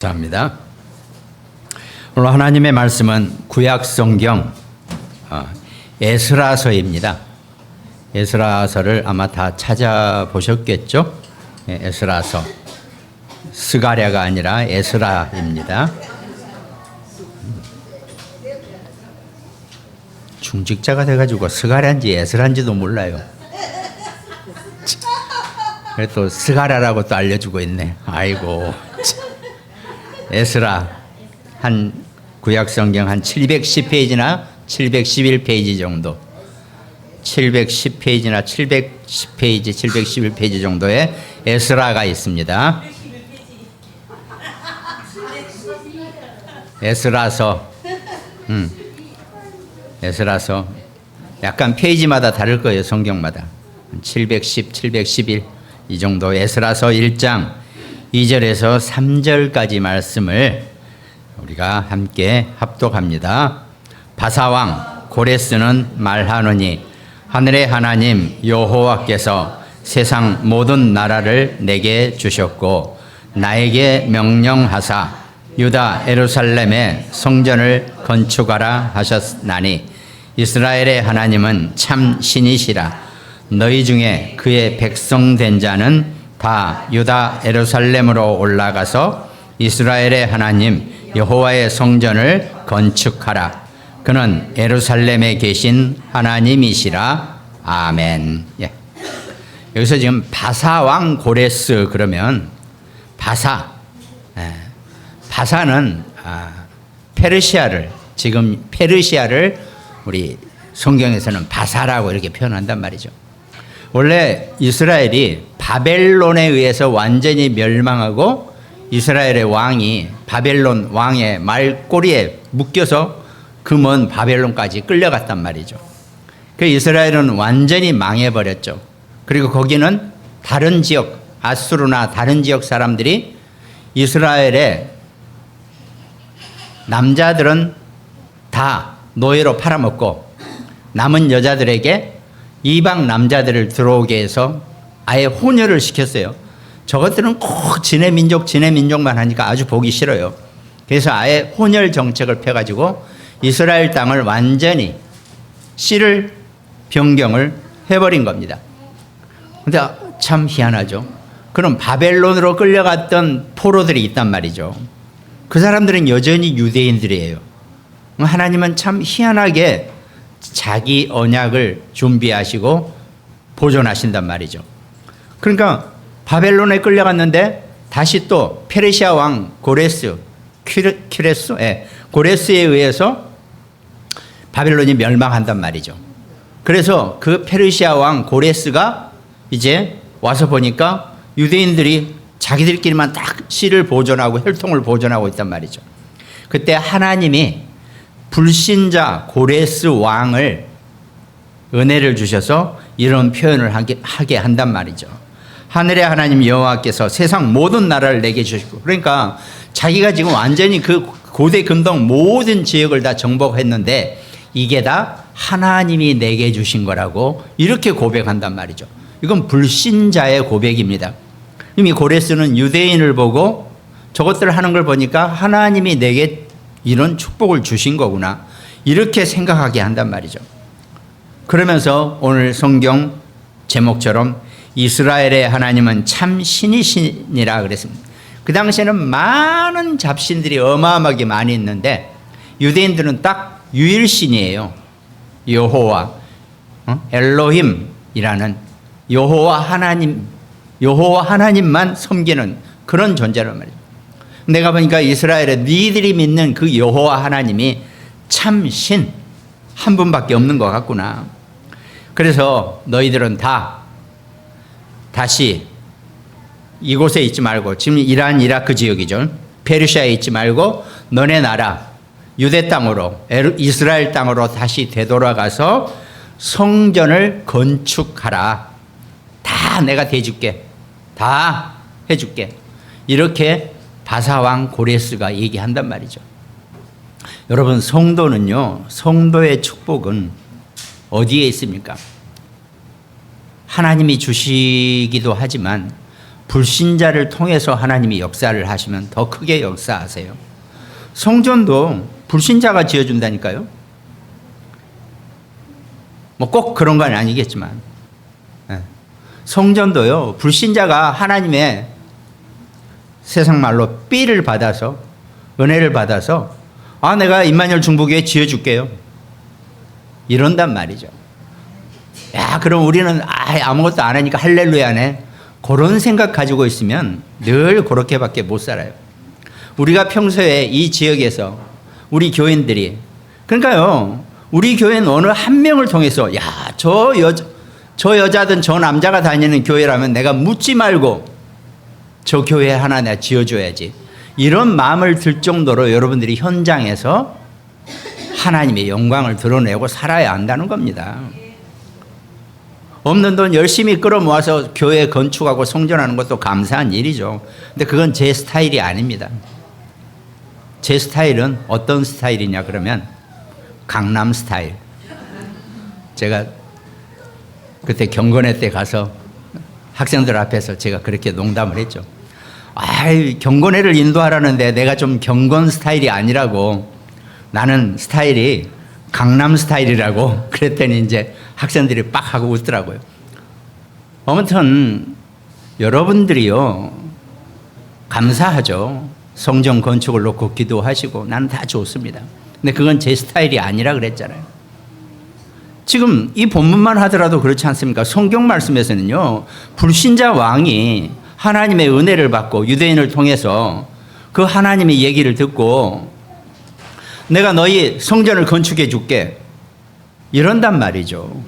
감사합니다. 오늘 하나님의 말씀은 구약성경 에스라서입니다. 에스라서를 아마 다 찾아보셨겠죠? 에스라서. 스가랴가 아니라 에스라입니다. 중직자가 돼가지고 스가랴인지 에스라인지도 몰라요. 그래도 또 스가랴라고 또 알려주고 있네. 아이고. 에스라 한 구약성경 한 710페이지나 711페이지 정도, 710페이지나 710페이지, 711페이지 정도의 에스라가 있습니다. 에스라서, 에스라서 약간 페이지마다 다를 거예요. 성경마다 710, 711 이 정도. 에스라서 1장 2절에서 3절까지 말씀을 우리가 함께 합독합니다. 바사왕 고레스는 말하노니 하늘의 하나님 여호와께서 세상 모든 나라를 내게 주셨고 나에게 명령하사 유다 예루살렘의 성전을 건축하라 하셨나니 이스라엘의 하나님은 참 신이시라. 너희 중에 그의 백성 된 자는 다 유다 예루살렘으로 올라가서 이스라엘의 하나님 여호와의 성전을 건축하라. 그는 예루살렘에 계신 하나님이시라. 아멘. 예. 여기서 지금 바사왕 고레스 그러면 바사, 바사는 페르시아를, 지금 페르시아를 우리 성경에서는 바사라고 이렇게 표현한단 말이죠. 원래 이스라엘이 바벨론에 의해서 완전히 멸망하고 이스라엘의 왕이 바벨론 왕의 말꼬리에 묶여서 그 먼 바벨론까지 끌려갔단 말이죠. 그 이스라엘은 완전히 망해버렸죠. 그리고 거기는 다른 지역, 아수르나 다른 지역 사람들이 이스라엘의 남자들은 다 노예로 팔아먹고 남은 여자들에게 이방 남자들을 들어오게 해서 아예 혼혈을 시켰어요. 저것들은 꼭 지네 민족만 하니까 아주 보기 싫어요. 그래서 아예 혼혈 정책을 펴가지고 이스라엘 땅을 완전히 씨를 변경을 해버린 겁니다. 근데 참 희한하죠. 그럼 바벨론으로 끌려갔던 포로들이 있단 말이죠. 그 사람들은 여전히 유대인들이에요. 하나님은 참 희한하게 자기 언약을 준비하시고 보존하신단 말이죠. 그러니까 바벨론에 끌려갔는데 다시 또 페르시아 왕 고레스, 고레스에 의해서 바벨론이 멸망한단 말이죠. 그래서 그 페르시아 왕 고레스가 이제 와서 보니까 유대인들이 자기들끼리만 딱 씨를 보존하고 혈통을 보존하고 있단 말이죠. 그때 하나님이 불신자 고레스 왕을 은혜를 주셔서 이런 표현을 하게 한단 말이죠. 하늘의 하나님 여호와께서 세상 모든 나라를 내게 주시고, 그러니까 자기가 지금 완전히 그 고대 근동 모든 지역을 다 정복했는데 이게 다 하나님이 내게 주신 거라고 이렇게 고백한단 말이죠. 이건 불신자의 고백입니다. 이미 고레스는 유대인을 보고 저것들을 하는 걸 보니까 하나님이 내게 이런 축복을 주신 거구나 이렇게 생각하게 한단 말이죠. 그러면서 오늘 성경 제목처럼 이스라엘의 하나님은 참 신이시니라 그랬습니다. 그 당시에는 많은 잡신들이 어마어마하게 많이 있는데 유대인들은 딱 유일신이에요. 여호와, 엘로힘이라는 여호와 하나님만 섬기는 그런 존재란 말이죠. 내가 보니까 이스라엘에 니들이 믿는 그 여호와 하나님이 참 신 한 분밖에 없는 것 같구나. 그래서 너희들은 다시 이곳에 있지 말고, 지금 이란 이라크 지역이죠. 페르시아에 있지 말고 너네 나라 유대 땅으로, 이스라엘 땅으로 다시 되돌아가서 성전을 건축하라. 다 내가 대줄게. 다 해줄게. 이렇게 바사왕 고레스가 얘기한단 말이죠. 여러분, 성도는요, 성도의 축복은 어디에 있습니까? 하나님이 주시기도 하지만 불신자를 통해서 하나님이 역사를 하시면 더 크게 역사하세요. 성전도 불신자가 지어준다니까요. 뭐 꼭 그런 건 아니겠지만 성전도요, 불신자가 하나님의 세상 말로 삐를 받아서, 은혜를 받아서, 아, 내가 임마누엘 중보교회 지어줄게요, 이런단 말이죠. 야, 그럼 우리는 아무것도 안 하니까 할렐루야네, 그런 생각 가지고 있으면 늘 그렇게밖에 못 살아요. 우리가 평소에 이 지역에서 우리 교인들이, 그러니까요, 우리 교회는 어느 한 명을 통해서, 야, 저 여자든 저 남자가 다니는 교회라면 내가 묻지 말고 저 교회 하나 내가 지어줘야지, 이런 마음을 들 정도로 여러분들이 현장에서 하나님의 영광을 드러내고 살아야 한다는 겁니다. 없는 돈 열심히 끌어모아서 교회 건축하고 성전하는 것도 감사한 일이죠. 근데 그건 제 스타일이 아닙니다. 제 스타일은 어떤 스타일이냐 그러면 강남 스타일. 제가 그때 경건회 때 가서 학생들 앞에서 제가 그렇게 농담을 했죠. 경건회를 인도하라는데 내가 좀 경건 스타일이 아니라고, 나는 스타일이 강남 스타일이라고 그랬더니 이제 학생들이 빡 하고 웃더라고요. 아무튼 여러분들이요, 감사하죠. 성전 건축을 놓고 기도하시고 나는 다 좋습니다. 근데 그건 제 스타일이 아니라 그랬잖아요. 지금 이 본문만 하더라도 그렇지 않습니까? 성경 말씀에서는요, 불신자 왕이 하나님의 은혜를 받고 유대인을 통해서 그 하나님의 얘기를 듣고 내가 너희 성전을 건축해 줄게, 이런단 말이죠.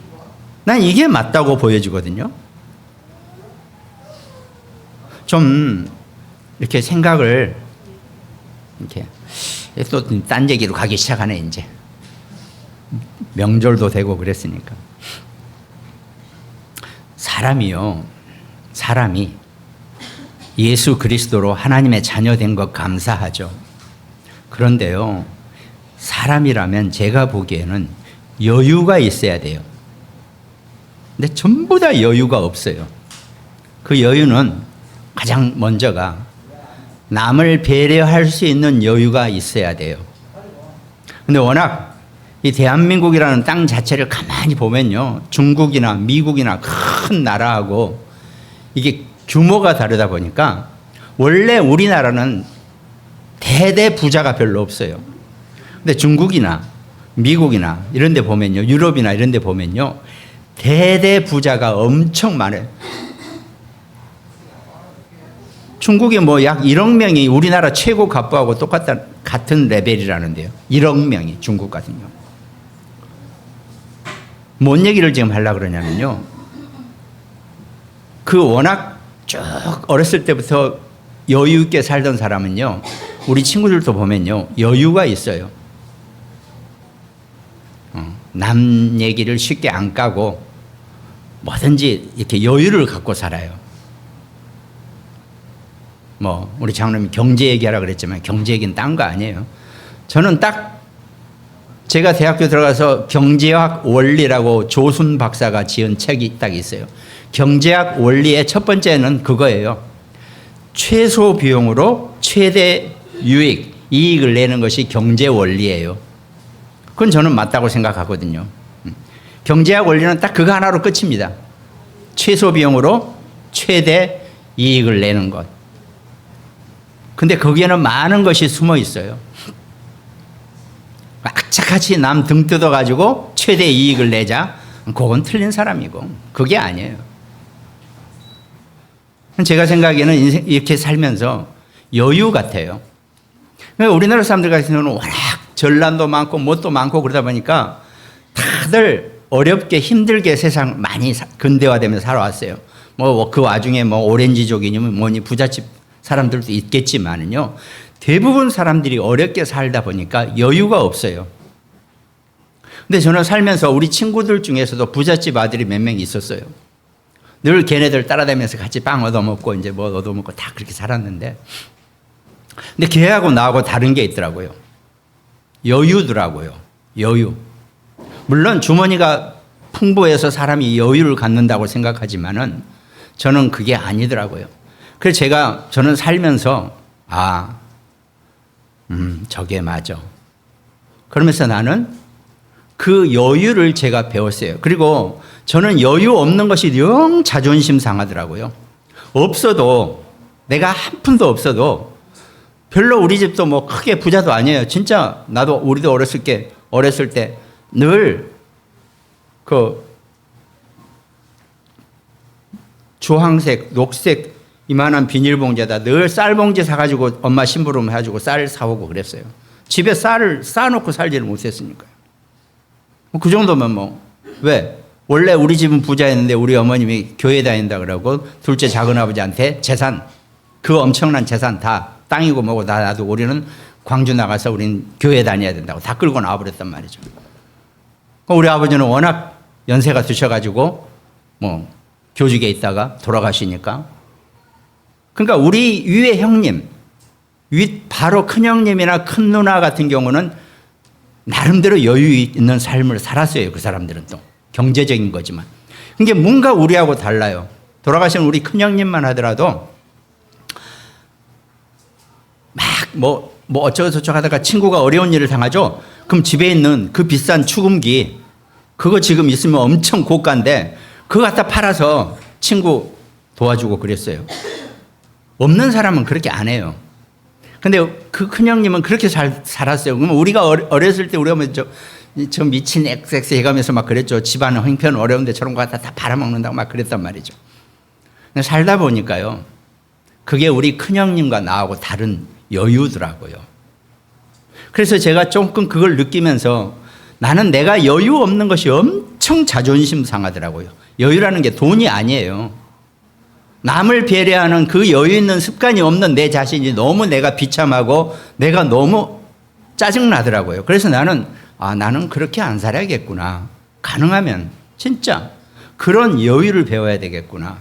난 이게 맞다고 보여지거든요. 좀 이렇게 생각을 이렇게 또 딴 얘기로 가기 시작하네. 이제 명절도 되고 그랬으니까. 사람이 예수 그리스도로 하나님의 자녀 된 것 감사하죠. 그런데요, 사람이라면 제가 보기에는 여유가 있어야 돼요. 근데 전부 다 여유가 없어요. 그 여유는 가장 먼저가 남을 배려할 수 있는 여유가 있어야 돼요. 근데 워낙 이 대한민국이라는 땅 자체를 가만히 보면요, 중국이나 미국이나 큰 나라하고 이게 규모가 다르다 보니까 원래 우리나라는 대대 부자가 별로 없어요. 근데 중국이나 미국이나 이런 데 보면요, 유럽이나 이런 데 보면요, 대대 부자가 엄청 많아요. 중국이 뭐 약 1억 명이 우리나라 최고 갑부하고 같은 레벨이라는데요. 1억 명이 중국 같은 경우. 뭔 얘기를 지금 하려고 그러냐면요, 그 워낙 쭉 어렸을 때부터 여유 있게 살던 사람은요, 우리 친구들도 보면요, 여유가 있어요. 남 얘기를 쉽게 안 까고 뭐든지 이렇게 여유를 갖고 살아요. 뭐 우리 장로님이 경제 얘기하라 그랬지만 경제 얘기는 딴 거 아니에요. 저는 딱 제가 대학교 들어가서 경제학 원리라고 조순 박사가 지은 책이 딱 있어요. 경제학 원리의 첫 번째는 그거예요. 최소 비용으로 최대 유익, 이익을 내는 것이 경제 원리예요. 그건 저는 맞다고 생각하거든요. 경제학 원리는 딱 그거 하나로 끝입니다. 최소 비용으로 최대 이익을 내는 것. 근데 거기에는 많은 것이 숨어 있어요. 악착같이 남 등 뜯어가지고 최대 이익을 내자, 그건 틀린 사람이고 그게 아니에요. 제가 생각에는 이렇게 살면서 여유 같아요. 우리나라 사람들 같은 경우는 워낙 전란도 많고 뭣도 많고 그러다 보니까 다들 어렵게 힘들게 세상 많이 근대화되면서 살아왔어요. 뭐 그 와중에 뭐 오렌지족이니 뭐니 부잣집 사람들도 있겠지만은요, 대부분 사람들이 어렵게 살다 보니까 여유가 없어요. 근데 저는 살면서 우리 친구들 중에서도 부잣집 아들이 몇 명 있었어요. 늘 걔네들 따라다니면서 같이 빵 얻어먹고 이제 뭐 얻어먹고 다 그렇게 살았는데, 근데 걔하고 나하고 다른 게 있더라고요. 여유더라고요. 여유. 물론 주머니가 풍부해서 사람이 여유를 갖는다고 생각하지만은 저는 그게 아니더라고요. 그래서 저는 살면서 저게 맞아. 그러면서 나는 그 여유를 제가 배웠어요. 그리고 저는 여유 없는 것이 영 자존심 상하더라고요. 없어도, 내가 한 푼도 없어도, 별로 우리 집도 뭐 크게 부자도 아니에요. 진짜 우리도 어렸을 때 늘 주황색, 녹색 이만한 비닐봉지에다 늘 쌀봉지 사가지고 엄마 심부름 해가지고 쌀 사오고 그랬어요. 집에 쌀을 쌓아놓고 살지를 못했으니까요. 그 정도면 왜? 원래 우리 집은 부자였는데 우리 어머님이 교회 다닌다 그러고 둘째 작은아버지한테 재산, 그 엄청난 재산 다 땅이고 뭐고 다 놔두고 우리는 광주 나가서 우린 교회 다녀야 된다고 다 끌고 나와버렸단 말이죠. 우리 아버지는 워낙 연세가 드셔가지고 교직에 있다가 돌아가시니까. 그러니까 우리 위의 형님, 바로 큰 형님이나 큰 누나 같은 경우는 나름대로 여유 있는 삶을 살았어요. 그 사람들은 또 경제적인 거지만. 이게 뭔가 우리하고 달라요. 돌아가신 우리 큰 형님만 하더라도 막 어쩌고저쩌고 하다가 친구가 어려운 일을 당하죠. 그럼 집에 있는 그 비싼 축음기, 그거 지금 있으면 엄청 고가인데 그거 갖다 팔아서 친구 도와주고 그랬어요. 없는 사람은 그렇게 안 해요. 근데 그 큰형님은 그렇게 살았어요. 그러면 우리가 어렸을 때 우리가 저 미친 XX 해가면서 막 그랬죠. 집안 형편 어려운데 저런 거 갖다 다 팔아먹는다고 막 그랬단 말이죠. 근데 살다 보니까요. 그게 우리 큰형님과 나하고 다른 여유더라고요. 그래서 제가 조금 그걸 느끼면서 나는 내가 여유 없는 것이 엄청 자존심 상하더라고요. 여유라는 게 돈이 아니에요. 남을 배려하는 그 여유 있는 습관이 없는 내 자신이 너무 내가 비참하고 내가 너무 짜증나더라고요. 그래서 나는 그렇게 안 살아야겠구나. 가능하면 진짜 그런 여유를 배워야 되겠구나.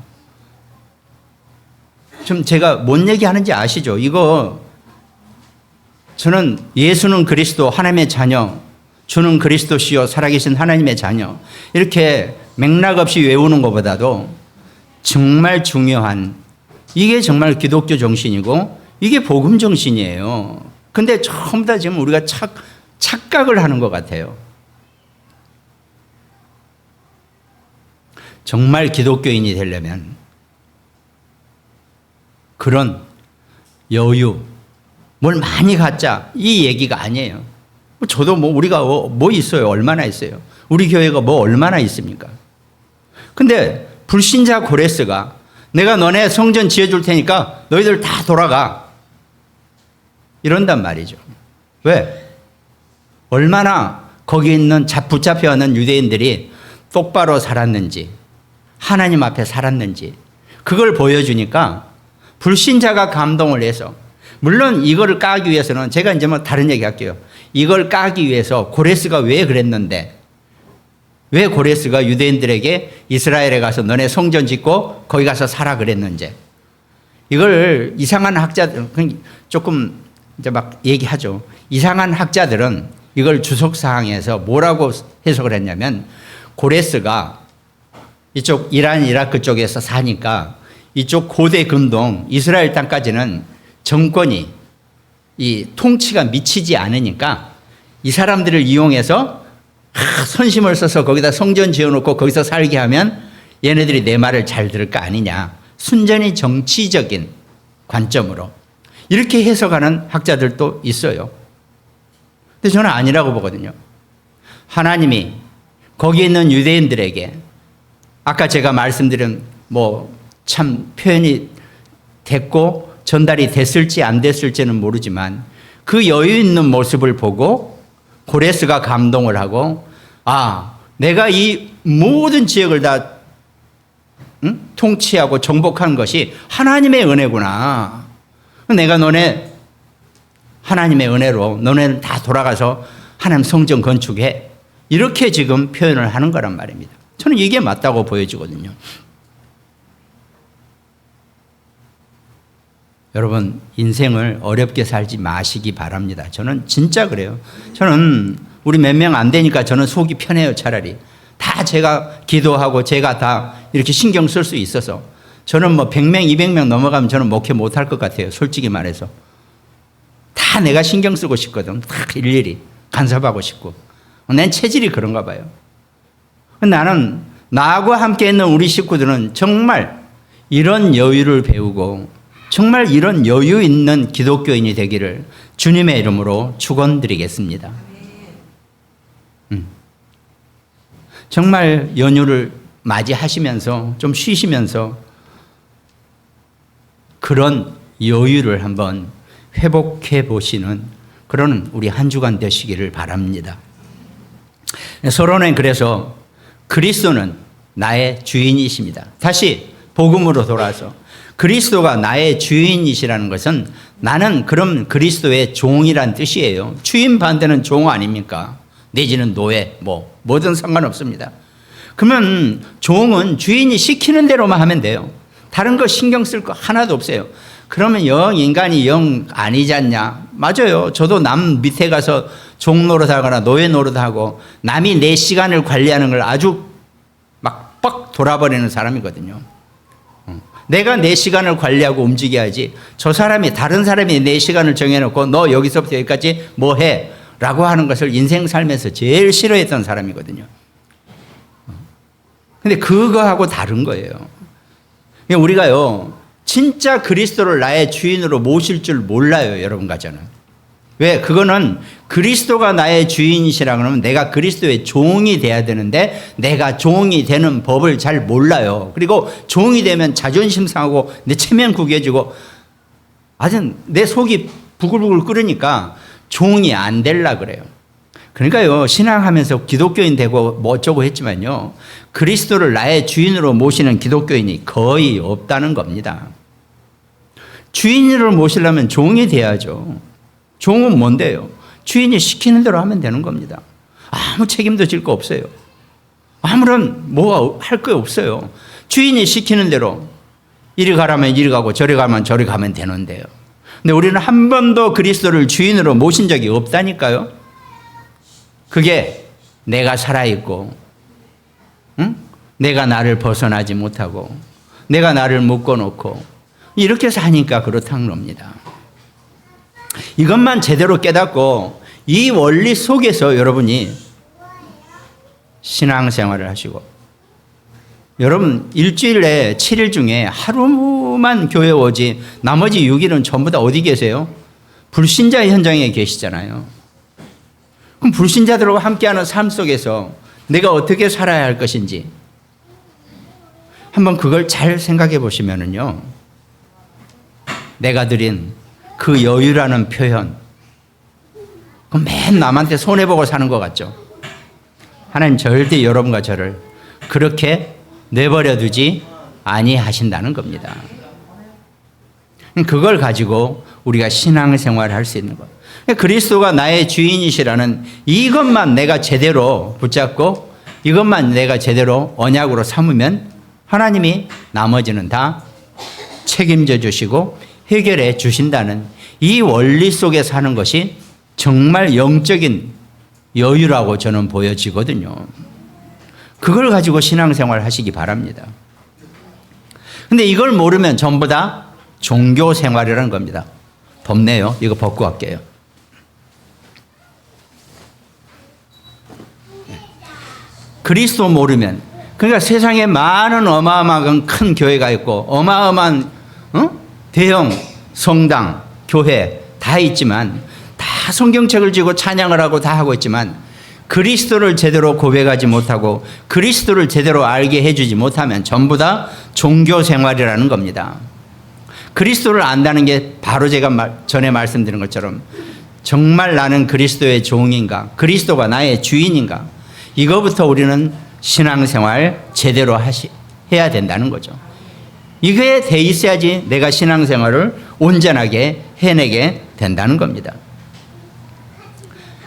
좀 제가 뭔 얘기하는지 아시죠? 저는 예수는 그리스도 하나님의 자녀, 주는 그리스도시요 살아계신 하나님의 자녀, 이렇게 맥락 없이 외우는 것보다도 정말 중요한, 이게 정말 기독교 정신이고 이게 복음 정신이에요. 근데 전부 다 지금 우리가 착각을 하는 것 같아요. 정말 기독교인이 되려면 그런 여유, 뭘 많이 갖자, 이 얘기가 아니에요. 저도 우리가 뭐 있어요? 얼마나 있어요? 우리 교회가 얼마나 있습니까? 근데 불신자 고레스가 내가 너네 성전 지어줄 테니까 너희들 다 돌아가. 이런단 말이죠. 왜? 얼마나 거기 있는 붙잡혀있는 유대인들이 똑바로 살았는지, 하나님 앞에 살았는지, 그걸 보여주니까 불신자가 감동을 해서, 물론 이거를 까기 위해서는 제가 이제 다른 얘기 할게요. 이걸 까기 위해서 고레스가 왜 그랬는데, 왜 고레스가 유대인들에게 이스라엘에 가서 너네 성전 짓고 거기 가서 살아 그랬는지, 이걸 이상한 학자들 조금 이제 막 얘기하죠. 이상한 학자들은 이걸 주석사항에서 뭐라고 해석을 했냐면, 고레스가 이쪽 이란 이라크 쪽에서 사니까 이쪽 고대 근동 이스라엘 땅까지는 정권이 이 통치가 미치지 않으니까 이 사람들을 이용해서 선심을 써서 거기다 성전 지어놓고 거기서 살게 하면 얘네들이 내 말을 잘 들을 거 아니냐. 순전히 정치적인 관점으로 이렇게 해석하는 학자들도 있어요. 근데 저는 아니라고 보거든요. 하나님이 거기에 있는 유대인들에게 아까 제가 말씀드린 참 표현이 됐고 전달이 됐을지 안 됐을지는 모르지만 그 여유 있는 모습을 보고 고레스가 감동을 하고, 내가 이 모든 지역을 다 통치하고 정복한 것이 하나님의 은혜구나. 내가 너네 하나님의 은혜로 너네는 다 돌아가서 하나님 성전 건축해. 이렇게 지금 표현을 하는 거란 말입니다. 저는 이게 맞다고 보여지거든요. 여러분, 인생을 어렵게 살지 마시기 바랍니다. 저는 진짜 그래요. 저는 우리 몇 명 안 되니까 저는 속이 편해요. 차라리 다 제가 기도하고 제가 다 이렇게 신경 쓸 수 있어서 저는 뭐 100명, 200명 넘어가면 저는 목회 못할 것 같아요. 솔직히 말해서. 다 내가 신경 쓰고 싶거든. 다 일일이 간섭하고 싶고. 난 체질이 그런가 봐요. 나는 나하고 함께 있는 우리 식구들은 정말 이런 여유를 배우고 정말 이런 여유 있는 기독교인이 되기를 주님의 이름으로 축원드리겠습니다. 정말 연휴를 맞이하시면서 좀 쉬시면서 그런 여유를 한번 회복해 보시는 그런 우리 한 주간 되시기를 바랍니다. 서론은 그래서 그리스도는 나의 주인이십니다. 다시 복음으로 돌아서 그리스도가 나의 주인이시라는 것은 나는 그럼 그리스도의 종이란 뜻이에요. 주인 반대는 종 아닙니까? 내지는 노예, 뭐든 상관없습니다. 그러면 종은 주인이 시키는 대로만 하면 돼요. 다른 거 신경 쓸 거 하나도 없어요. 그러면 영 인간이 영 아니지 않냐? 맞아요. 저도 남 밑에 가서 종 노릇하거나 노예 노릇하고 남이 내 시간을 관리하는 걸 아주 막 뻑 돌아버리는 사람이거든요. 내가 내 시간을 관리하고 움직여야지 저 사람이 다른 사람이 내 시간을 정해놓고 너 여기서부터 여기까지 뭐 해? 라고 하는 것을 인생 살면서 제일 싫어했던 사람이거든요. 근데 그거하고 다른 거예요. 우리가요, 진짜 그리스도를 나의 주인으로 모실 줄 몰라요, 여러분과 저는. 왜? 그거는 그리스도가 나의 주인이시라 그러면 내가 그리스도의 종이 돼야 되는데 내가 종이 되는 법을 잘 몰라요. 그리고 종이 되면 자존심 상하고 내 체면 구겨지고 아주 내 속이 부글부글 끓으니까 종이 안 될라 그래요. 그러니까요, 신앙하면서 기독교인 되고 뭐 어쩌고 했지만요, 그리스도를 나의 주인으로 모시는 기독교인이 거의 없다는 겁니다. 주인으로 모시려면 종이 돼야죠. 종은 뭔데요? 주인이 시키는 대로 하면 되는 겁니다. 아무 책임도 질 거 없어요. 아무런 뭐가 할 거 없어요. 주인이 시키는 대로 이리 가라면 이리 가고 저리 가면 저리 가면 되는데요. 근데 우리는 한 번도 그리스도를 주인으로 모신 적이 없다니까요. 그게 내가 살아있고, 응? 내가 나를 벗어나지 못하고, 내가 나를 묶어놓고, 이렇게 사니까 그렇다는 겁니다. 이것만 제대로 깨닫고, 이 원리 속에서 여러분이 신앙생활을 하시고, 여러분 일주일에 7일 중에 하루만 교회 오지 나머지 6일은 전부 다 어디 계세요? 불신자 현장에 계시잖아요. 그럼 불신자들과 함께하는 삶 속에서 내가 어떻게 살아야 할 것인지 한번 그걸 잘 생각해 보시면은요, 내가 드린 그 여유라는 표현, 맨 남한테 손해보고 사는 것 같죠? 하나님 절대 여러분과 저를 그렇게 내버려 두지 아니하신다는 겁니다. 그걸 가지고 우리가 신앙생활을 할 수 있는 것. 그리스도가 나의 주인이시라는 이것만 내가 제대로 붙잡고 이것만 내가 제대로 언약으로 삼으면 하나님이 나머지는 다 책임져 주시고 해결해 주신다는 이 원리 속에 사는 것이 정말 영적인 여유라고 저는 보여지거든요. 그걸 가지고 신앙생활 하시기 바랍니다. 근데 이걸 모르면 전부 다 종교생활이라는 겁니다. 덥네요. 이거 벗고 갈게요. 그리스도 모르면, 그러니까 세상에 많은 어마어마한 큰 교회가 있고 어마어마한 대형 성당, 교회 다 있지만 다 성경책을 쥐고 찬양을 하고 다 하고 있지만 그리스도를 제대로 고백하지 못하고 그리스도를 제대로 알게 해주지 못하면 전부 다 종교생활이라는 겁니다. 그리스도를 안다는 게 바로 제가 전에 말씀드린 것처럼 정말 나는 그리스도의 종인가, 그리스도가 나의 주인인가, 이거부터 우리는 신앙생활 제대로 해야 된다는 거죠. 이게 돼 있어야지 내가 신앙생활을 온전하게 해내게 된다는 겁니다.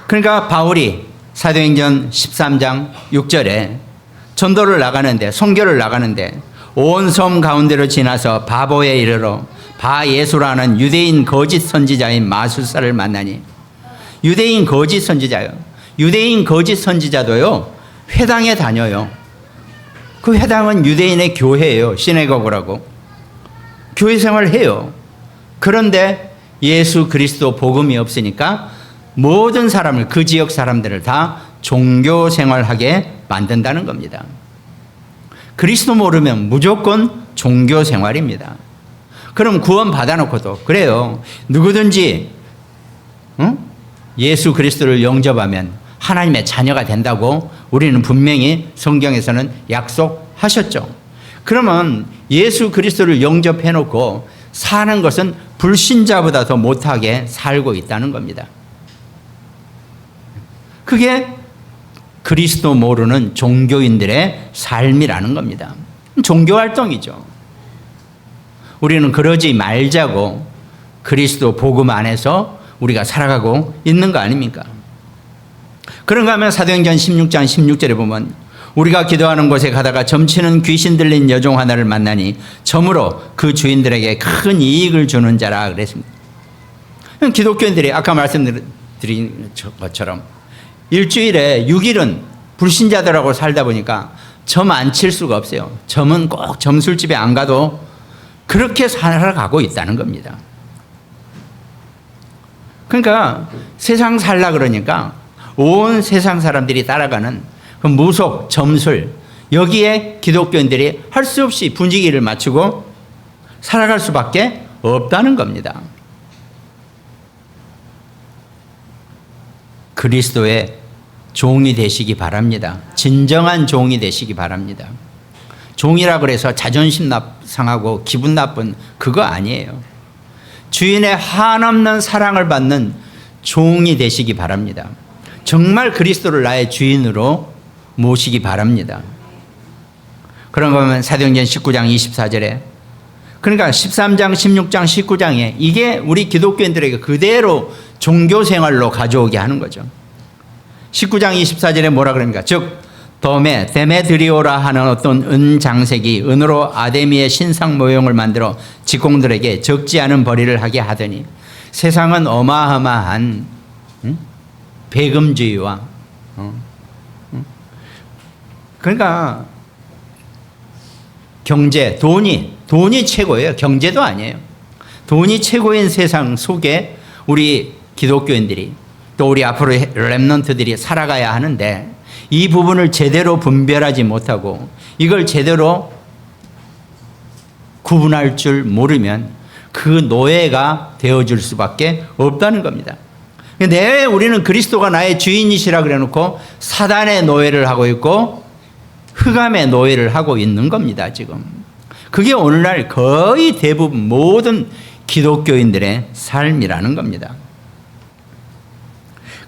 그러니까 바울이 사도행전 13장 6절에 전도를 나가는데, 선교를 나가는데 온 섬 가운데로 지나서 바보에 이르러 바 예수라는 유대인 거짓 선지자인 마술사를 만나니, 유대인 거짓 선지자요. 유대인 거짓 선지자도요, 회당에 다녀요. 그 회당은 유대인의 교회예요. 시내거구라고. 교회 생활을 해요. 그런데 예수 그리스도 복음이 없으니까 모든 사람을, 그 지역 사람들을 다 종교 생활하게 만든다는 겁니다. 그리스도 모르면 무조건 종교 생활입니다. 그럼 구원 받아놓고도 그래요. 누구든지 예수 그리스도를 영접하면 하나님의 자녀가 된다고 우리는 분명히 성경에서는 약속하셨죠. 그러면 예수 그리스도를 영접해놓고 사는 것은 불신자보다 더 못하게 살고 있다는 겁니다. 그게 그리스도 모르는 종교인들의 삶이라는 겁니다. 종교활동이죠. 우리는 그러지 말자고 그리스도 복음 안에서 우리가 살아가고 있는 거 아닙니까? 그런가 하면 사도행전 16장 16절에 보면 우리가 기도하는 곳에 가다가 점치는 귀신 들린 여종 하나를 만나니 점으로 그 주인들에게 큰 이익을 주는 자라 그랬습니다. 기독교인들이 아까 말씀드린 것처럼 일주일에 6일은 불신자들하고 살다 보니까 점 안 칠 수가 없어요. 점은 꼭 점술집에 안 가도 그렇게 살아가고 있다는 겁니다. 그러니까 세상 살라 그러니까 온 세상 사람들이 따라가는 그 무속, 점술, 여기에 기독교인들이 할 수 없이 분위기를 맞추고 살아갈 수밖에 없다는 겁니다. 그리스도의 종이 되시기 바랍니다. 진정한 종이 되시기 바랍니다. 종이라 그래서 자존심 상하고 기분 나쁜 그거 아니에요. 주인의 한없는 사랑을 받는 종이 되시기 바랍니다. 정말 그리스도를 나의 주인으로 모시기 바랍니다. 그런가 하면 사도행전 19장 24절에 그러니까 13장, 16장, 19장에 이게 우리 기독교인들에게 그대로 종교생활로 가져오게 하는 거죠. 19장 24절에 뭐라 그럽니까? 즉 데메드리오라 하는 어떤 은장색이 은으로 아데미의 신상 모형을 만들어 직공들에게 적지 않은 벌이를 하게 하더니 세상은 어마어마한 배금주의와 그러니까 경제, 돈이 최고예요. 경제도 아니에요. 돈이 최고인 세상 속에 우리 기독교인들이 또 우리 앞으로 렘넌트들이 살아가야 하는데 이 부분을 제대로 분별하지 못하고 이걸 제대로 구분할 줄 모르면 그 노예가 되어줄 수밖에 없다는 겁니다. 근데 우리는 그리스도가 나의 주인이시라 그래놓고 사단의 노예를 하고 있고 흑암의 노예를 하고 있는 겁니다. 지금 그게 오늘날 거의 대부분 모든 기독교인들의 삶이라는 겁니다.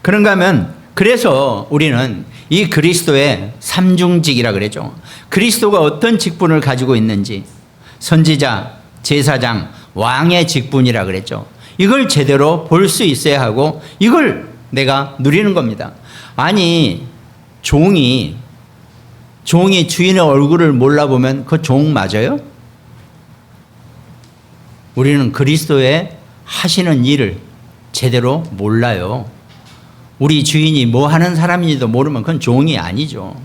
그런가 하면 그래서 우리는 이 그리스도의 삼중직이라 그러죠. 그리스도가 어떤 직분을 가지고 있는지 선지자, 제사장, 왕의 직분이라 그랬죠. 이걸 제대로 볼 수 있어야 하고 이걸 내가 누리는 겁니다. 아니 종이 주인의 얼굴을 몰라보면 그 종 맞아요? 우리는 그리스도의 하시는 일을 제대로 몰라요. 우리 주인이 뭐 하는 사람인지도 모르면 그건 종이 아니죠.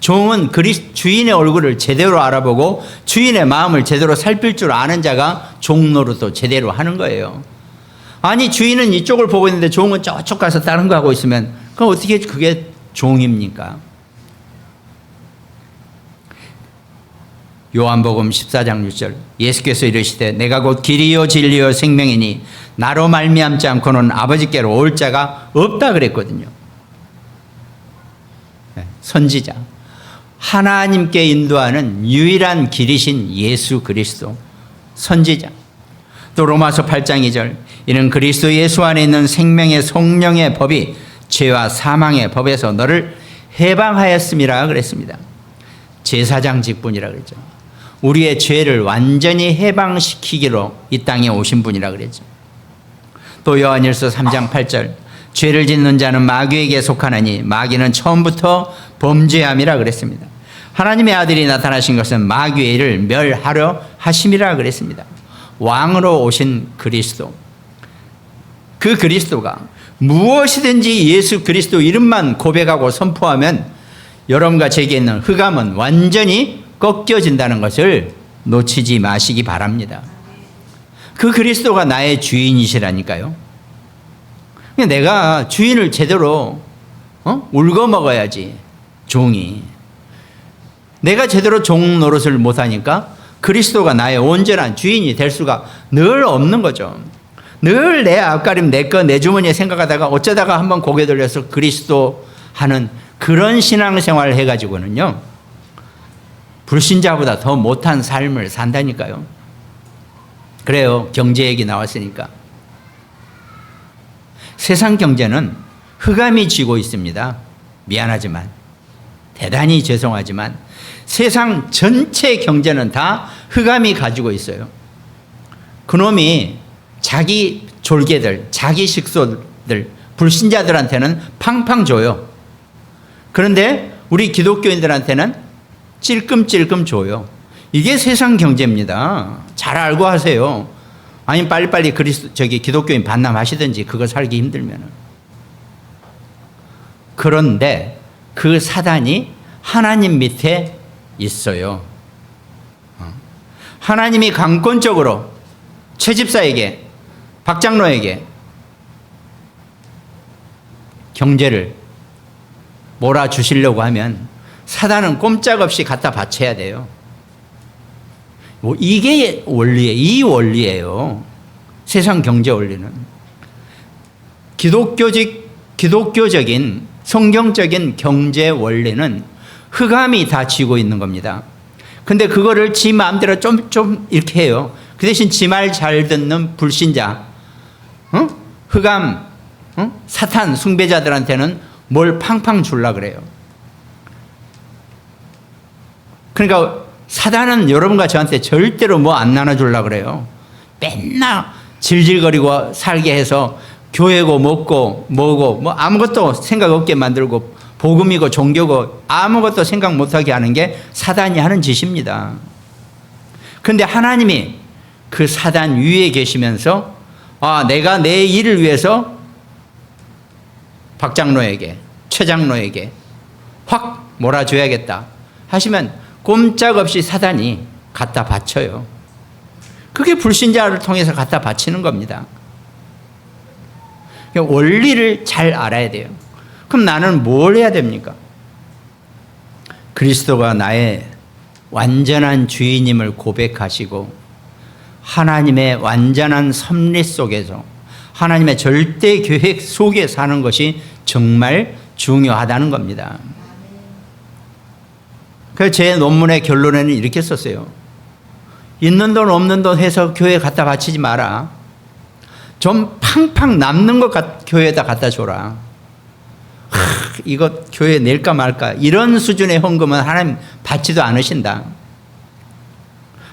종은 주인의 얼굴을 제대로 알아보고 주인의 마음을 제대로 살필 줄 아는 자가 종노릇도 제대로 하는 거예요. 아니 주인은 이쪽을 보고 있는데 종은 저쪽 가서 다른 거 하고 있으면 그럼 어떻게 그게 종입니까? 요한복음 14장 6절 예수께서 이르시되 내가 곧 길이요 진리요 생명이니 나로 말미암지 않고는 아버지께로 올 자가 없다 그랬거든요. 선지자 하나님께 인도하는 유일한 길이신 예수 그리스도 선지자. 또 로마서 8장 2절 이는 그리스도 예수 안에 있는 생명의 성령의 법이 죄와 사망의 법에서 너를 해방하였음이라 그랬습니다. 제사장 직분이라 그랬죠. 우리의 죄를 완전히 해방시키기로 이 땅에 오신 분이라 그랬죠. 또 요한일서 3장 8절 죄를 짓는 자는 마귀에게 속하나니 마귀는 처음부터 범죄함이라 그랬습니다. 하나님의 아들이 나타나신 것은 마귀의 일을 멸하려 하심이라 그랬습니다. 왕으로 오신 그리스도, 그 그리스도가 무엇이든지 예수 그리스도 이름만 고백하고 선포하면 여러분과 제게 있는 흑암은 완전히 꺾여진다는 것을 놓치지 마시기 바랍니다. 그 그리스도가 나의 주인이시라니까요. 내가 주인을 제대로 울고 먹어야지. 종이. 내가 제대로 종 노릇을 못하니까 그리스도가 나의 온전한 주인이 될 수가 늘 없는 거죠. 늘 내 앞가림, 내 거, 내 주머니에 생각하다가 어쩌다가 한번 고개 돌려서 그리스도 하는 그런 신앙생활을 해가지고는요, 불신자보다 더 못한 삶을 산다니까요. 그래요. 경제 얘기 나왔으니까. 세상 경제는 흑암이 쥐고 있습니다. 미안하지만, 대단히 죄송하지만 세상 전체 경제는 다 흑암이 가지고 있어요. 그놈이 자기 졸개들, 자기 식소들, 불신자들한테는 팡팡 줘요. 그런데 우리 기독교인들한테는 찔끔찔끔 줘요. 이게 세상 경제입니다. 잘 알고 하세요. 아니면 빨리빨리 기독교인 반납하시든지, 그거 살기 힘들면은. 그런데 그 사단이 하나님 밑에 있어요. 하나님이 강권적으로 최 집사에게, 박 장로에게 경제를 몰아주시려고 하면 사단은 꼼짝없이 갖다 바쳐야 돼요. 이게 원리예요. 이 원리예요. 세상 경제 원리는. 기독교적인 성경적인 경제 원리는 흑암이 다 쥐고 있는 겁니다. 근데 그거를 지 마음대로 좀 이렇게 해요. 그 대신 지 말 잘 듣는 불신자, 흑암, 사탄 숭배자들한테는 뭘 팡팡 줄라 그래요. 그러니까 사단은 여러분과 저한테 절대로 뭐 안 나눠줄라 그래요. 맨날 질질거리고 살게 해서 교회고 먹고 뭐고 뭐 아무것도 생각 없게 만들고, 복음이고 종교고 아무것도 생각 못하게 하는 게 사단이 하는 짓입니다. 그런데 하나님이 그 사단 위에 계시면서, 내가 내 일을 위해서 박 장로에게, 최 장로에게 확 몰아줘야겠다 하시면 꼼짝없이 사단이 갖다 바쳐요. 그게 불신자를 통해서 갖다 바치는 겁니다. 원리를 잘 알아야 돼요. 그럼 나는 뭘 해야 됩니까? 그리스도가 나의 완전한 주인임을 고백하시고 하나님의 완전한 섭리 속에서 하나님의 절대 계획 속에 사는 것이 정말 중요하다는 겁니다. 그래서 제 논문의 결론에는 이렇게 썼어요. 있는 돈 없는 돈 해서 교회에 갖다 바치지 마라. 좀 팡팡 남는 것 교회에다 갖다 줘라. 이거 교회에 낼까 말까, 이런 수준의 헌금은 하나님 받지도 않으신다.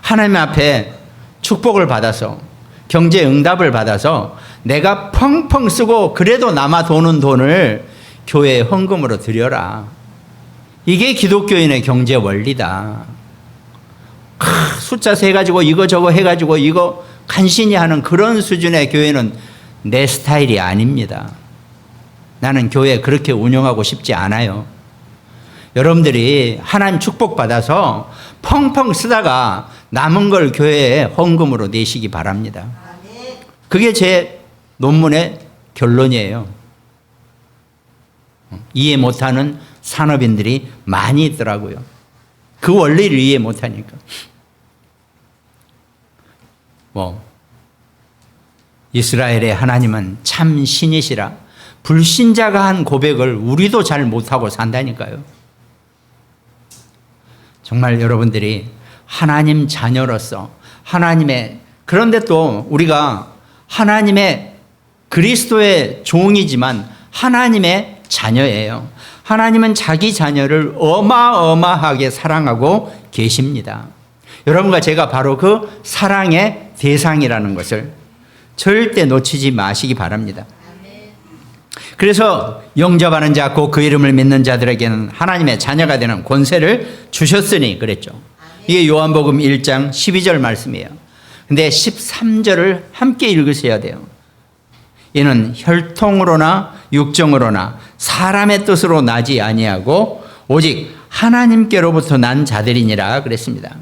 하나님 앞에 축복을 받아서, 경제 응답을 받아서 내가 펑펑 쓰고 그래도 남아 도는 돈을 교회에 헌금으로 드려라. 이게 기독교인의 경제 원리다. 숫자 세가지고 이거 저거 해가지고 이거 간신히 하는 그런 수준의 교회는 내 스타일이 아닙니다. 나는 교회 그렇게 운영하고 싶지 않아요. 여러분들이 하나님 축복받아서 펑펑 쓰다가 남은 걸 교회에 헌금으로 내시기 바랍니다. 그게 제 논문의 결론이에요. 이해 못하는 산업인들이 많이 있더라고요. 그 원리를 이해 못하니까. 이스라엘의 하나님은 참 신이시라. 불신자가 한 고백을 우리도 잘 못하고 산다니까요. 정말 여러분들이 하나님 자녀로서 그런데 또 우리가 하나님의 그리스도의 종이지만 하나님의 자녀예요. 하나님은 자기 자녀를 어마어마하게 사랑하고 계십니다. 여러분과 제가 바로 그 사랑의 대상이라는 것을 절대 놓치지 마시기 바랍니다. 그래서 영접하는 자 곧 그 이름을 믿는 자들에게는 하나님의 자녀가 되는 권세를 주셨으니 그랬죠. 이게 요한복음 1장 12절 말씀이에요. 근데 13절을 함께 읽으셔야 돼요. 이는 혈통으로나 육정으로나 사람의 뜻으로 나지 아니하고 오직 하나님께로부터 난 자들이니라 그랬습니다.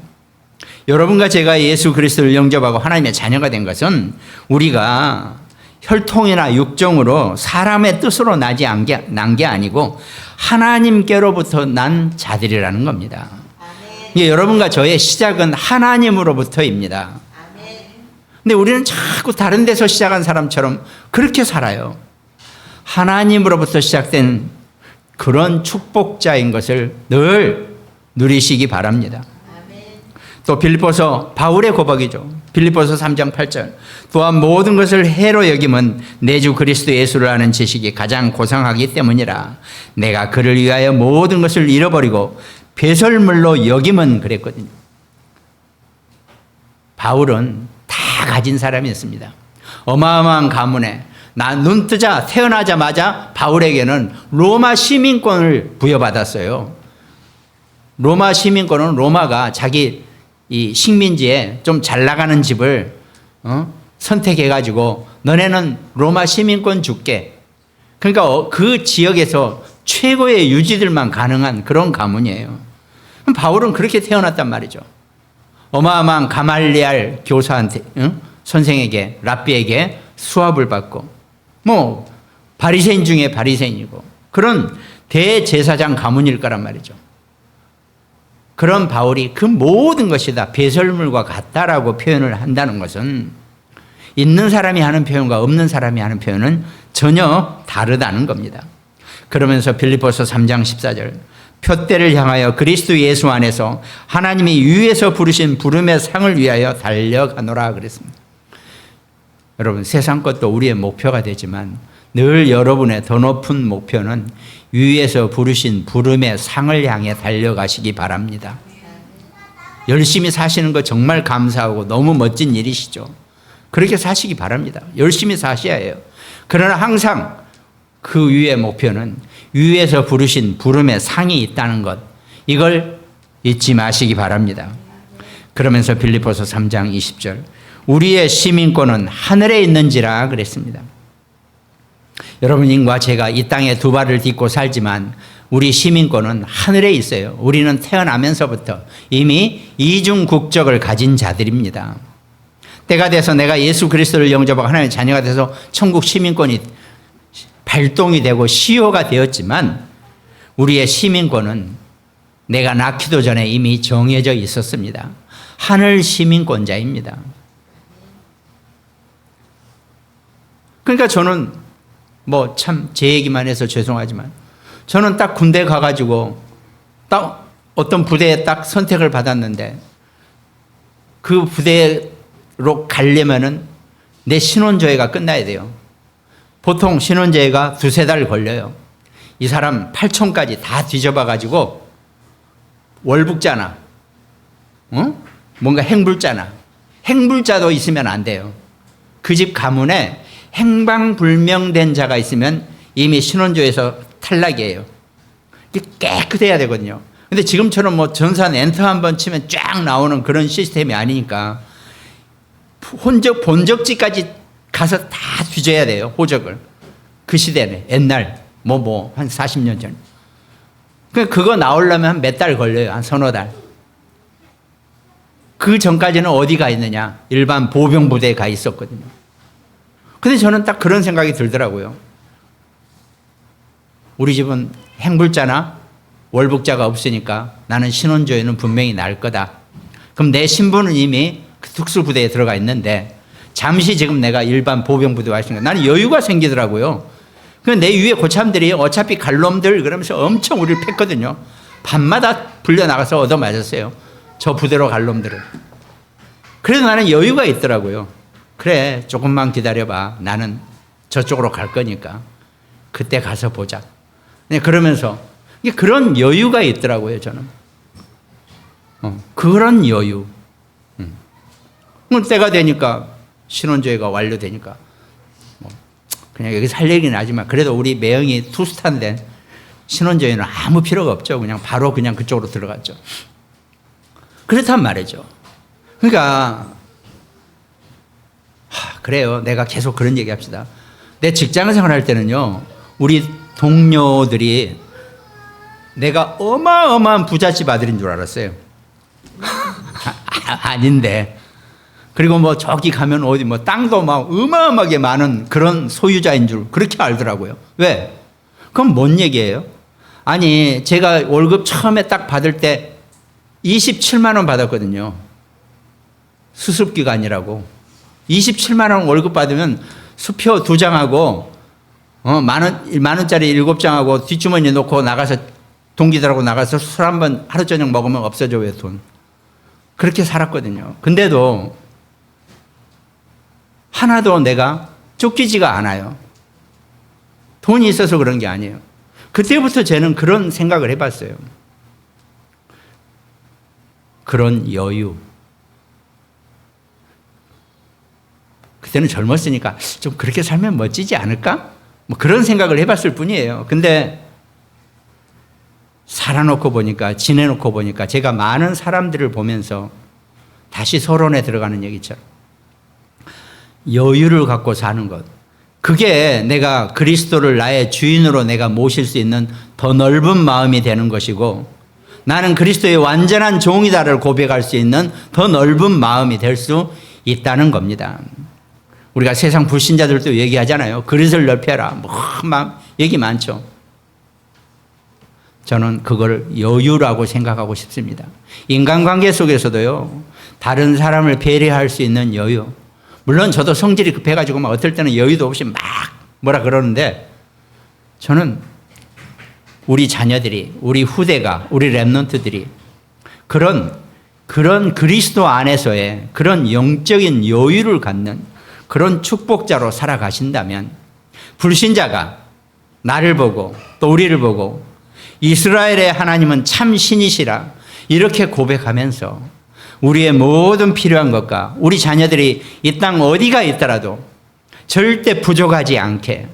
여러분과 제가 예수 그리스도를 영접하고 하나님의 자녀가 된 것은 우리가 혈통이나 육정으로 사람의 뜻으로 난 게 아니고 하나님께로부터 난 자들이라는 겁니다. 여러분과 저의 시작은 하나님으로부터입니다. 근데 우리는 자꾸 다른 데서 시작한 사람처럼 그렇게 살아요. 하나님으로부터 시작된 그런 축복자인 것을 늘 누리시기 바랍니다. 또 빌립보서 바울의 고백이죠. 빌립보서 3장 8절. 또한 모든 것을 해로 여김은 내 주 그리스도 예수를 아는 지식이 가장 고상하기 때문이라. 내가 그를 위하여 모든 것을 잃어버리고 배설물로 여김은 그랬거든요. 바울은 다 가진 사람이었습니다. 어마어마한 가문에 눈 뜨자 태어나자마자 바울에게는 로마 시민권을 부여받았어요. 로마 시민권은 로마가 자기 이 식민지에 좀 잘 나가는 집을 선택해가지고 너네는 로마 시민권 줄게. 그러니까 그 지역에서 최고의 유지들만 가능한 그런 가문이에요. 바울은 그렇게 태어났단 말이죠. 어마어마한 가말리알 교사한테 선생에게 랍비에게 수업을 받고 뭐 바리새인 중에 바리새인이고 그런 대제사장 가문일 거란 말이죠. 그런 바울이 그 모든 것이 다 배설물과 같다라고 표현을 한다는 것은 있는 사람이 하는 표현과 없는 사람이 하는 표현은 전혀 다르다는 겁니다. 그러면서 빌립보서 3장 14절 표대를 향하여 그리스도 예수 안에서 하나님이 위에서 부르신 부름의 상을 위하여 달려가노라 그랬습니다. 여러분 세상 것도 우리의 목표가 되지만 늘 여러분의 더 높은 목표는 위에서 부르신 부름의 상을 향해 달려가시기 바랍니다. 열심히 사시는 거 정말 감사하고 너무 멋진 일이시죠. 그렇게 사시기 바랍니다. 열심히 사셔야 해요. 그러나 항상 그 위의 목표는 위에서 부르신 부름의 상이 있다는 것, 이걸 잊지 마시기 바랍니다. 그러면서 빌립보서 3장 20절 우리의 시민권은 하늘에 있는지라 그랬습니다. 여러분과 제가 이 땅에 두 발을 딛고 살지만 우리 시민권은 하늘에 있어요. 우리는 태어나면서부터 이미 이중 국적을 가진 자들입니다. 때가 돼서 내가 예수 그리스도를 영접하고 하나님의 자녀가 돼서 천국 시민권이 발동이 되고 시효가 되었지만 우리의 시민권은 내가 낳기도 전에 이미 정해져 있었습니다. 하늘 시민권자입니다. 그러니까 저는 뭐 참 제 얘기만 해서 죄송하지만 저는 딱 군대 가가지고 딱 어떤 부대에 딱 선택을 받았는데 그 부대로 가려면은 내 신원조회가 끝나야 돼요. 보통 신원조회가 2-3달 걸려요. 이 사람 8촌까지 다 뒤져봐가지고 월북자나 뭔가 행불자나 행불자도 있으면 안 돼요. 그 집 가문에 행방불명된 자가 있으면 이미 신원조에서 탈락이에요. 이게 깨끗해야 되거든요. 근데 지금처럼 뭐 전산 엔터 한번 치면 쫙 나오는 그런 시스템이 아니니까 본적지까지 가서 다 뒤져야 돼요. 호적을. 그 시대는 옛날 한 40년 전. 그거 나오려면 한 몇 달 걸려요. 한 서너 달. 그 전까지는 어디 가 있느냐? 일반 보병부대에 가 있었거든요. 근데 저는 딱 그런 생각이 들더라고요. 우리 집은 행불자나 월북자가 없으니까 나는 신원조회는 분명히 날 거다. 그럼 내 신분은 이미 그 특수부대에 들어가 있는데 잠시 지금 내가 일반 보병부대에 와 있으니까 나는 여유가 생기더라고요. 내 위에 고참들이 어차피 갈 놈들 그러면서 엄청 우리를 팼거든요. 밤마다 불려나가서 얻어맞았어요. 저 부대로 갈 놈들은. 그래서 나는 여유가 있더라고요. 그래 조금만 기다려봐. 나는 저쪽으로 갈 거니까 그때 가서 보자. 그러면서 그런 여유가 있더라고요. 저는 그런 여유. 때가 되니까 신원조회가 완료되니까 그냥 여기서 할 얘기는 하지만 그래도 우리 매형이 투스탄데 신원조회는 아무 필요가 없죠. 그냥 바로 그냥 그쪽으로 들어갔죠. 그렇단 말이죠. 그러니까 그래요. 내가 계속 그런 얘기 합시다. 내 직장 생활할 때는요. 우리 동료들이 내가 어마어마한 부잣집 아들인 줄 알았어요. 아닌데. 그리고 뭐 저기 가면 어디 뭐 땅도 막 어마어마하게 많은 그런 소유자인 줄 그렇게 알더라고요. 왜? 그건 뭔 얘기예요? 아니, 제가 월급 처음에 딱 받을 때 27만 원 받았거든요. 수습기간이라고. 27만 원 월급 받으면 수표 2장하고 만 원짜리 7장하고 뒷주머니에 놓고 나가서 동기들하고 나가서 술 한 번 하루 저녁 먹으면 없어져요, 돈. 그렇게 살았거든요. 근데도 하나도 내가 쫓기지가 않아요. 돈이 있어서 그런 게 아니에요. 그때부터 저는 그런 생각을 해봤어요. 그런 여유. 그때는 젊었으니까 좀 그렇게 살면 멋지지 않을까? 뭐 그런 생각을 해봤을 뿐이에요. 근데 살아놓고 보니까, 지내놓고 보니까 제가 많은 사람들을 보면서 다시 서론에 들어가는 얘기처럼 여유를 갖고 사는 것. 그게 내가 그리스도를 나의 주인으로 내가 모실 수 있는 더 넓은 마음이 되는 것이고, 나는 그리스도의 완전한 종이다를 고백할 수 있는 더 넓은 마음이 될 수 있다는 겁니다. 우리가 세상 불신자들도 얘기하잖아요. 그릇을 넓혀라. 뭐 얘기 많죠. 저는 그걸 여유라고 생각하고 싶습니다. 인간관계 속에서도요, 다른 사람을 배려할 수 있는 여유. 물론 저도 성질이 급해가지고 막 어떨 때는 여유도 없이 막 뭐라 그러는데, 저는 우리 자녀들이, 우리 후대가, 우리 랩런트들이 그런 그리스도 안에서의 그런 영적인 여유를 갖는 그런 축복자로 살아가신다면, 불신자가 나를 보고 또 우리를 보고 이스라엘의 하나님은 참 신이시라 이렇게 고백하면서 우리의 모든 필요한 것과 우리 자녀들이 이 땅 어디가 있더라도 절대 부족하지 않게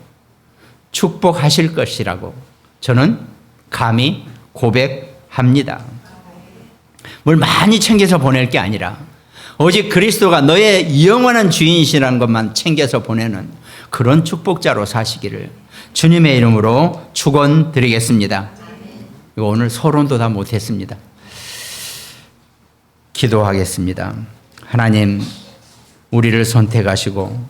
축복하실 것이라고 저는 감히 고백합니다. 뭘 많이 챙겨서 보낼 게 아니라 오직 그리스도가 너의 영원한 주인이시라는 것만 챙겨서 보내는 그런 축복자로 사시기를 주님의 이름으로 축원드리겠습니다. 이거 오늘 서론도 다 못했습니다. 기도하겠습니다. 하나님, 우리를 선택하시고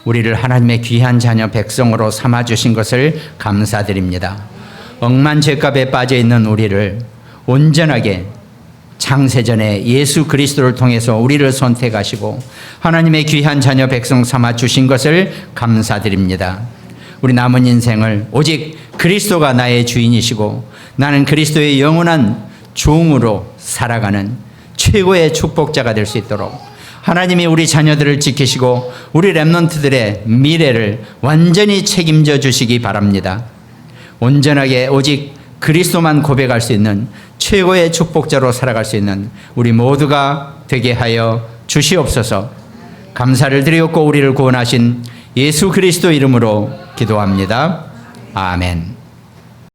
우리를 하나님의 귀한 자녀 백성으로 삼아주신 것을 감사드립니다. 억만 죄값에 빠져있는 우리를 온전하게 창세전에 예수 그리스도를 통해서 우리를 선택하시고 하나님의 귀한 자녀 백성 삼아주신 것을 감사드립니다. 우리 남은 인생을 오직 그리스도가 나의 주인이시고 나는 그리스도의 영원한 종으로 살아가는 최고의 축복자가 될 수 있도록 하나님이 우리 자녀들을 지키시고 우리 랩런트들의 미래를 완전히 책임져 주시기 바랍니다. 온전하게 오직 그리스도만 고백할 수 있는 최고의 축복자로 살아갈 수 있는 우리 모두가 되게 하여 주시옵소서. 감사를 드리옵고 우리를 구원하신 예수 그리스도 이름으로 기도합니다. 아멘.